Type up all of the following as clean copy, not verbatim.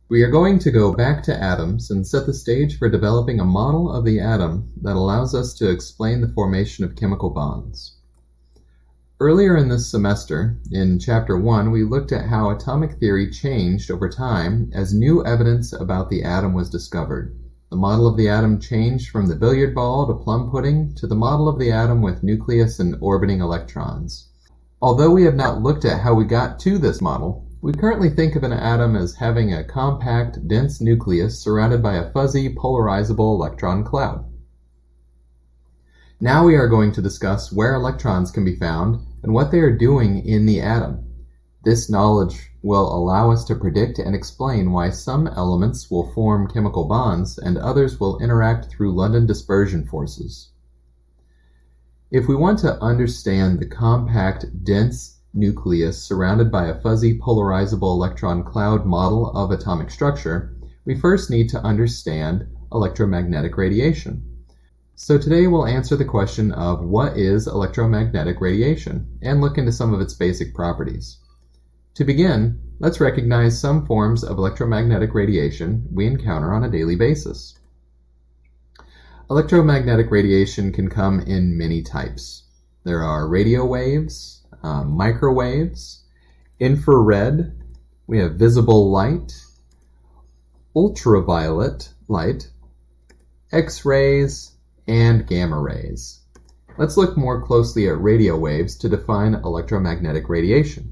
We are going to go back to atoms and set the stage for developing a model of the atom that allows us to explain the formation of chemical bonds. Earlier in this semester, in Chapter 1, we looked at how atomic theory changed over time as new evidence about the atom was discovered. The model of the atom changed from the billiard ball to plum pudding to the model of the atom with nucleus and orbiting electrons. Although we have not looked at how we got to this model, we currently think of an atom as having a compact, dense nucleus surrounded by a fuzzy, polarizable electron cloud. Now we are going to discuss where electrons can be found and what they are doing in the atom. This knowledge will allow us to predict and explain why some elements will form chemical bonds and others will interact through London dispersion forces. If we want to understand the compact, dense nucleus surrounded by a fuzzy, polarizable electron cloud model of atomic structure, we first need to understand electromagnetic radiation. So today we'll answer the question of what is electromagnetic radiation and look into some of its basic properties. To begin, let's recognize some forms of electromagnetic radiation we encounter on a daily basis. Electromagnetic radiation can come in many types. There are radio waves, microwaves, infrared, we have visible light, ultraviolet light, X-rays, and gamma rays. Let's look more closely at radio waves to define electromagnetic radiation.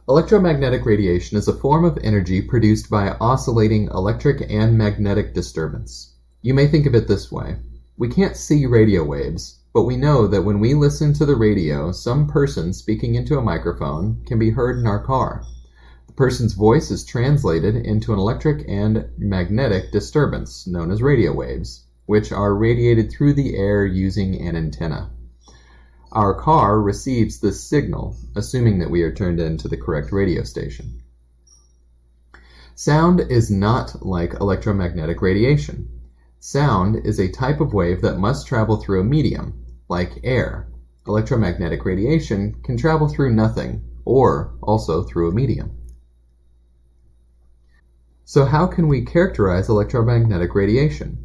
Electromagnetic radiation is a form of energy produced by oscillating electric and magnetic disturbance. You may think of it this way. We can't see radio waves, but we know that when we listen to the radio, some person speaking into a microphone can be heard in our car. The person's voice is translated into an electric and magnetic disturbance known as radio waves, which are radiated through the air using an antenna. Our car receives this signal, assuming that we are turned into the correct radio station. Sound is not like electromagnetic radiation. Sound is a type of wave that must travel through a medium, like air. Electromagnetic radiation can travel through nothing, or also through a medium. So how can we characterize electromagnetic radiation?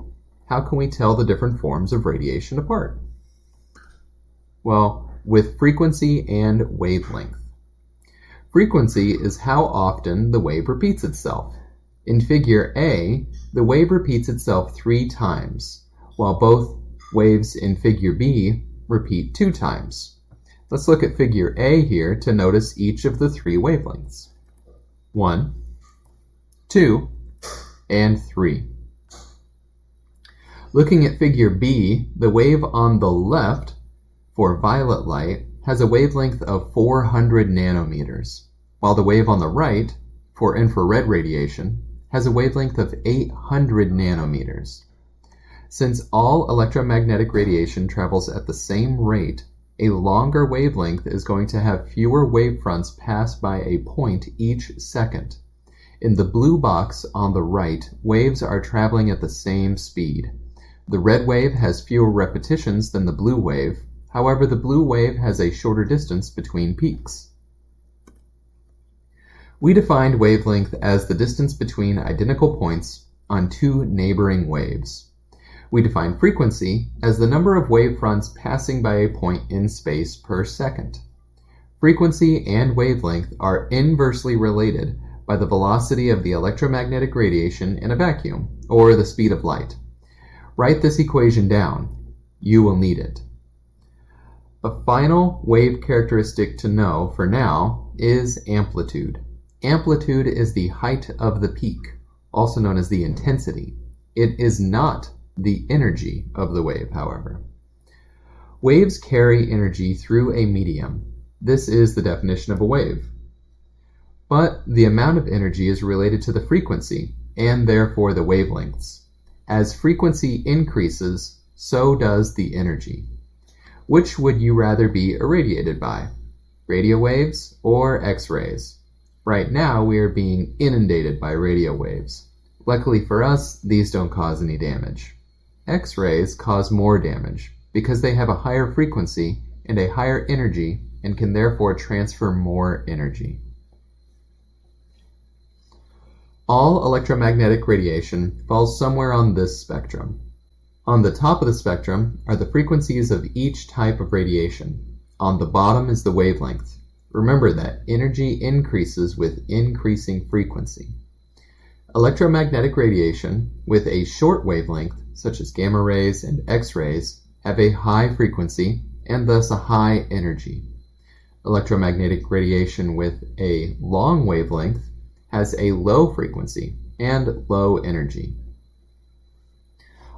How can we tell the different forms of radiation apart? Well, with frequency and wavelength. Frequency is how often the wave repeats itself. In figure A, the wave repeats itself 3 times, while both waves in figure B repeat 2 times. Let's look at figure A here to notice each of the 3 wavelengths. 1, 2, and 3. Looking at figure B, the wave on the left for violet light has a wavelength of 400 nanometers, while the wave on the right for infrared radiation has a wavelength of 800 nanometers. Since all electromagnetic radiation travels at the same rate, a longer wavelength is going to have fewer wavefronts pass by a point each second. In the blue box on the right, waves are traveling at the same speed. The red wave has fewer repetitions than the blue wave. However, the blue wave has a shorter distance between peaks. We defined wavelength as the distance between identical points on 2 neighboring waves. We define frequency as the number of wavefronts passing by a point in space per second. Frequency and wavelength are inversely related by the velocity of the electromagnetic radiation in a vacuum, or the speed of light. Write this equation down. You will need it. A final wave characteristic to know for now is amplitude. Amplitude is the height of the peak, also known as the intensity. It is not the energy of the wave, however. Waves carry energy through a medium. This is the definition of a wave. But the amount of energy is related to the frequency, and therefore the wavelengths. As frequency increases, so does the energy. Which would you rather be irradiated by? Radio waves or X-rays? Right now, we are being inundated by radio waves. Luckily for us, these don't cause any damage. X-rays cause more damage because they have a higher frequency and a higher energy and can therefore transfer more energy. All electromagnetic radiation falls somewhere on this spectrum. On the top of the spectrum are the frequencies of each type of radiation. On the bottom is the wavelength. Remember that energy increases with increasing frequency. Electromagnetic radiation with a short wavelength, such as gamma rays and X-rays, have a high frequency and thus a high energy. Electromagnetic radiation with a long wavelength has a low frequency and low energy.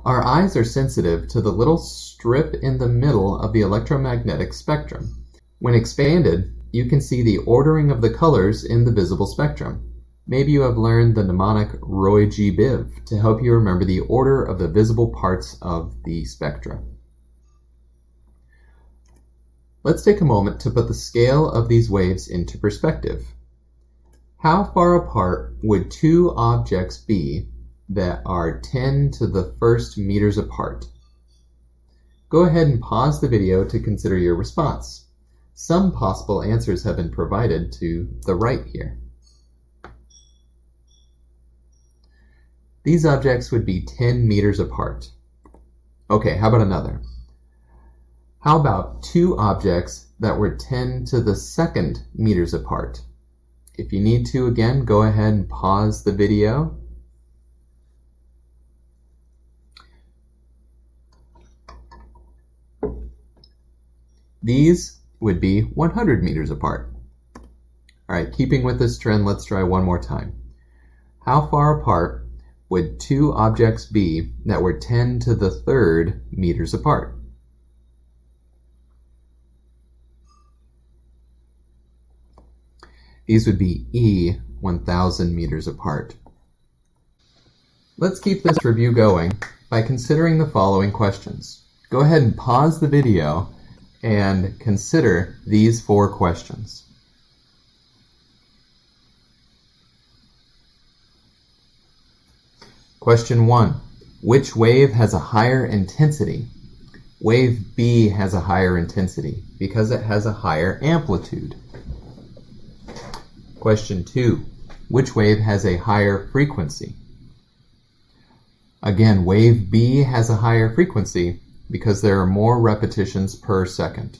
Our eyes are sensitive to the little strip in the middle of the electromagnetic spectrum. When expanded, you can see the ordering of the colors in the visible spectrum. Maybe you have learned the mnemonic Roy G. Biv to help you remember the order of the visible parts of the spectra. Let's take a moment to put the scale of these waves into perspective. How far apart would two objects be that are 10 to the first meters apart? Go ahead and pause the video to consider your response. Some possible answers have been provided to the right here. These objects would be 10 meters apart. Okay, how about another? How about two objects that were 10 to the second meters apart? If you need to, again, go ahead and pause the video. These would be 100 meters apart. All right, keeping with this trend, let's try one more time. How far apart would two objects be that were 10 to the third meters apart? These would be 1,000 meters apart. Let's keep this review going by considering the following questions. Go ahead and pause the video and consider these 4 questions. Question 1. Which wave has a higher intensity? Wave B has a higher intensity because it has a higher amplitude. Question 2. Which wave has a higher frequency? Again, wave B has a higher frequency because there are more repetitions per second.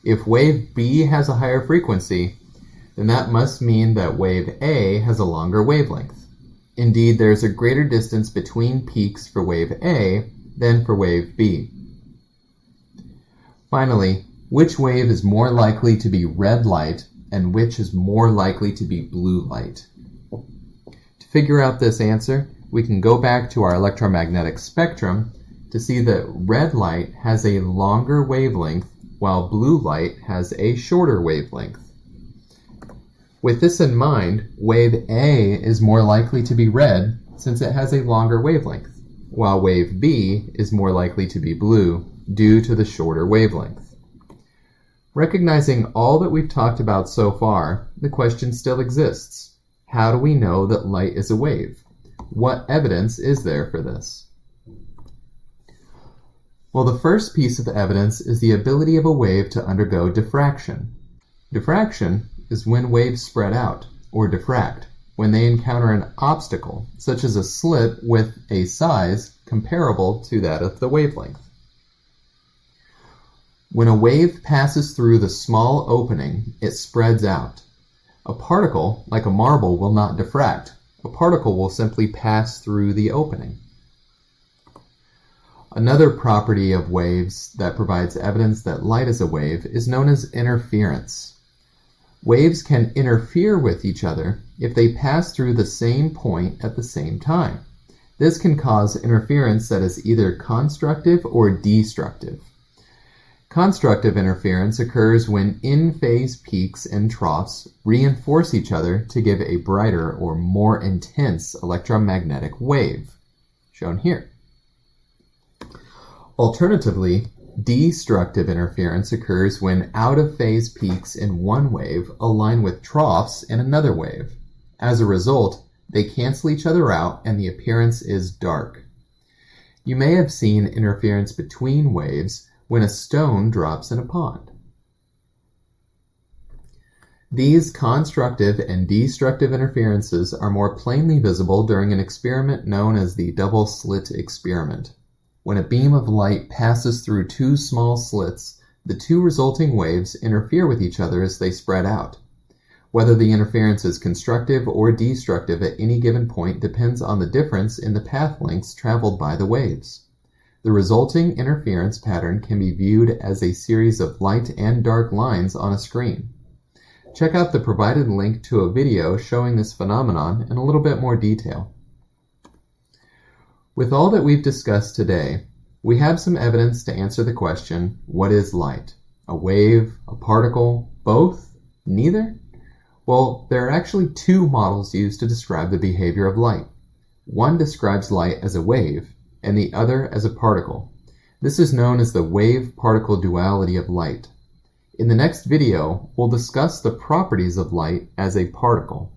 If wave B has a higher frequency, then that must mean that wave A has a longer wavelength. Indeed, there is a greater distance between peaks for wave A than for wave B. Finally, which wave is more likely to be red light and which is more likely to be blue light? To figure out this answer, we can go back to our electromagnetic spectrum to see that red light has a longer wavelength while blue light has a shorter wavelength. With this in mind, wave A is more likely to be red since it has a longer wavelength, while wave B is more likely to be blue due to the shorter wavelength. Recognizing all that we've talked about so far, the question still exists. How do we know that light is a wave? What evidence is there for this? Well, the first piece of evidence is the ability of a wave to undergo diffraction. Diffraction is when waves spread out, or diffract, when they encounter an obstacle, such as a slit with a size comparable to that of the wavelength. When a wave passes through the small opening, it spreads out. A particle, like a marble, will not diffract. A particle will simply pass through the opening. Another property of waves that provides evidence that light is a wave is known as interference. Waves can interfere with each other if they pass through the same point at the same time. This can cause interference that is either constructive or destructive. Constructive interference occurs when in-phase peaks and troughs reinforce each other to give a brighter or more intense electromagnetic wave, shown here. Alternatively, destructive interference occurs when out-of-phase peaks in one wave align with troughs in another wave. As a result, they cancel each other out and the appearance is dark. You may have seen interference between waves when a stone drops in a pond. These constructive and destructive interferences are more plainly visible during an experiment known as the double-slit experiment. When a beam of light passes through two small slits, the two resulting waves interfere with each other as they spread out. Whether the interference is constructive or destructive at any given point depends on the difference in the path lengths traveled by the waves. The resulting interference pattern can be viewed as a series of light and dark lines on a screen. Check out the provided link to a video showing this phenomenon in a little bit more detail. With all that we've discussed today, we have some evidence to answer the question, what is light? A wave, a particle, both, neither? Well, there are actually two models used to describe the behavior of light. One describes light as a wave, and the other as a particle. This is known as the wave-particle duality of light. In the next video, we'll discuss the properties of light as a particle.